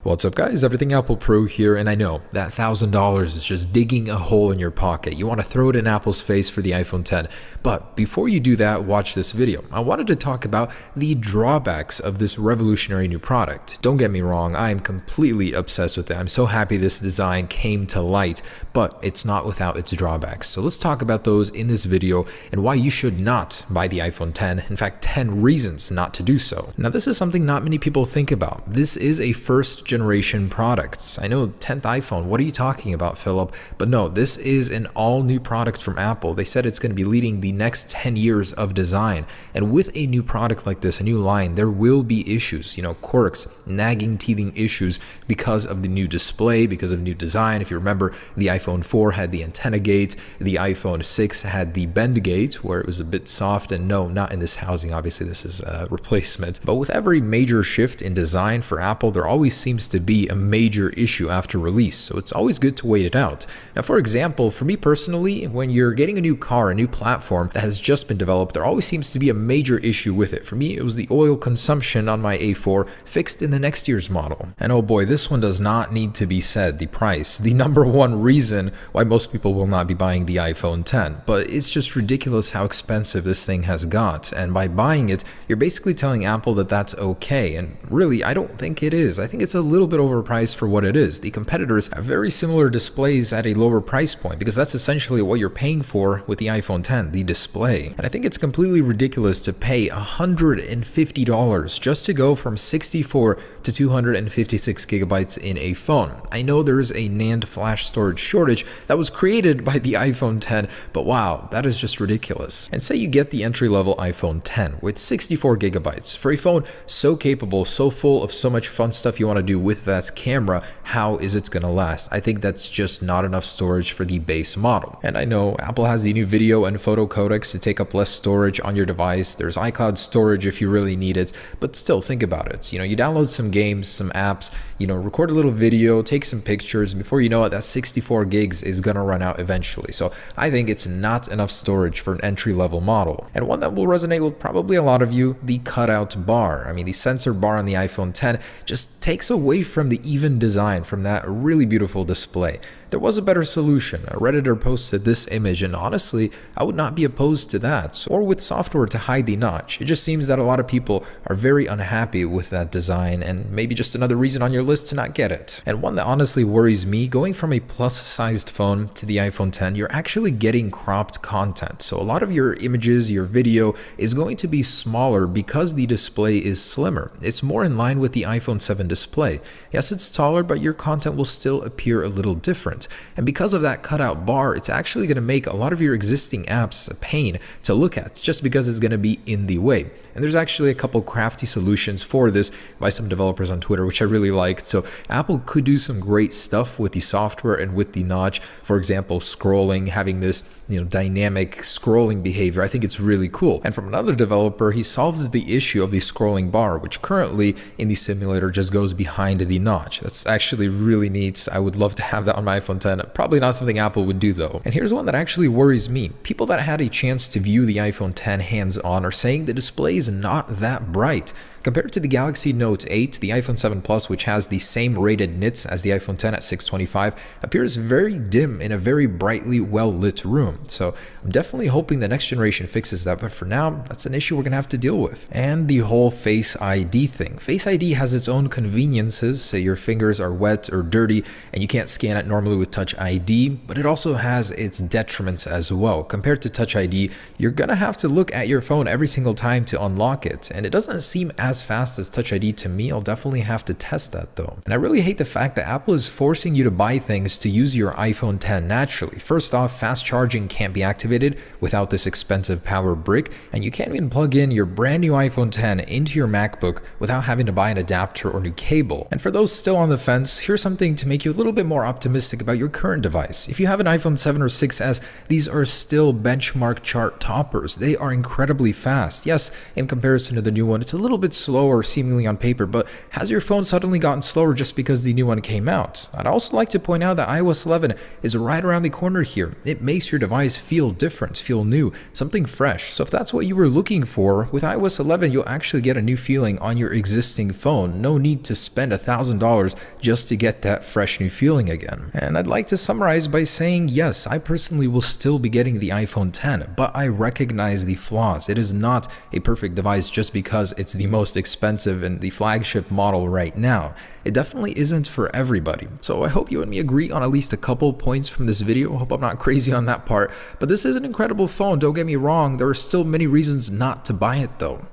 What's up guys, EverythingApplePro here, and I know that $1,000 is just digging a hole in your pocket. You want to throw it in Apple's face for the iPhone X. But before you do that, watch this video. I wanted to talk about the drawbacks of this revolutionary new product. Don't get me wrong, I am completely obsessed with it. I'm so happy this design came to light, but it's not without its drawbacks. So let's talk about those in this video and why you should not buy the iPhone X. In fact, 10 reasons not to do so. Now this is something not many people think about. This is a first generation products. I know 10th iPhone, what are you talking about, Philip? But no, this is an all new product from Apple. They said it's going to be leading the next 10 years of design. And with a new product like this, a new line, there will be issues, quirks, nagging, teething issues because of the new display, because of new design. If you remember, the iPhone 4 had the antenna gate, the iPhone 6 had the bend gate where it was a bit soft, and no, not in this housing, obviously this is a replacement. But with every major shift in design for Apple, there always seems to be a major issue after release, so it's always good to wait it out. Now for example, for me personally, when you're getting a new car, a new platform that has just been developed, there always seems to be a major issue with it. For me, it was the oil consumption on my A4 fixed in the next year's model. And oh boy, this one does not need to be said, the price. The number one reason why most people will not be buying the iPhone X. But it's just ridiculous how expensive this thing has got, and by buying it, you're basically telling Apple that that's okay, and really, I don't think it is. I think it's a little bit overpriced for what it is. The competitors have very similar displays at a lower price point, because that's essentially what you're paying for with the iPhone X, the display. And I think it's completely ridiculous to pay $150 just to go from 64 to 256 gigabytes in a phone. I know there is a NAND flash storage shortage that was created by the iPhone X, but wow, that is just ridiculous. And say you get the entry-level iPhone X with 64 gigabytes. For a phone so capable, so full of so much fun stuff you want to do with that camera, how is it going to last? I think that's just not enough storage for the base model. And I know Apple has the new video and photo codecs to take up less storage on your device. There's iCloud storage if you really need it, but still think about it. You download some games, some apps, record a little video, take some pictures. Before you know it, that 64 gigs is going to run out eventually. So I think it's not enough storage for an entry-level model. And one that will resonate with probably a lot of you, the cutout bar. I mean, the sensor bar on the iPhone X just takes away from the even design from that really beautiful display. There was a better solution. A Redditor posted this image, and honestly, I would not be opposed to that, or with software to hide the notch. It just seems that a lot of people are very unhappy with that design, and maybe just another reason on your list to not get it. And one that honestly worries me, going from a plus-sized phone to the iPhone X, you're actually getting cropped content. So a lot of your images, your video is going to be smaller because the display is slimmer. It's more in line with the iPhone 7 display. Yes, it's taller, but your content will still appear a little different. And because of that cutout bar, it's actually going to make a lot of your existing apps a pain to look at, just because it's going to be in the way. And there's actually a couple crafty solutions for this by some developers on Twitter, which I really liked. So Apple could do some great stuff with the software and with the notch. For example, scrolling, having this dynamic scrolling behavior. I think it's really cool. And from another developer, he solved the issue of the scrolling bar, which currently in the simulator just goes behind the notch. That's actually really neat. I would love to have that on my iPhone X. Probably not something Apple would do though. And here's one that actually worries me. People that had a chance to view the iPhone X hands-on are saying the display is not that bright. Compared to the Galaxy Note 8, the iPhone 7 Plus, which has the same rated nits as the iPhone X at 625, appears very dim in a very brightly well-lit room. So I'm definitely hoping the next generation fixes that, but for now, that's an issue we're going to have to deal with. And the whole Face ID thing. Face ID has its own conveniences, say your fingers are wet or dirty and you can't scan it normally with Touch ID, but it also has its detriments as well. Compared to Touch ID, you're going to have to look at your phone every single time to unlock it, and it doesn't seem as fast as Touch ID to me. I'll definitely have to test that though. And I really hate the fact that Apple is forcing you to buy things to use your iPhone X naturally. First off, fast charging can't be activated without this expensive power brick, and you can't even plug in your brand new iPhone X into your MacBook without having to buy an adapter or new cable. And for those still on the fence, here's something to make you a little bit more optimistic about your current device. If you have an iPhone 7 or 6s, these are still benchmark chart toppers. They are incredibly fast. Yes, in comparison to the new one, it's a little bit slower seemingly on paper, but has your phone suddenly gotten slower just because the new one came out? I'd also like to point out that iOS 11 is right around the corner here. It makes your device feel different, feel new, something fresh. So if that's what you were looking for, with iOS 11 you'll actually get a new feeling on your existing phone. No need to spend $1,000 just to get that fresh new feeling again. And I'd like to summarize by saying yes, I personally will still be getting the iPhone 10, but I recognize the flaws. It is not a perfect device just because it's the most expensive and the flagship model right now. It definitely isn't for everybody. So I hope you and me agree on at least a couple points from this video. I hope I'm not crazy on that part, but this is an incredible phone, don't get me wrong. There are still many reasons not to buy it though.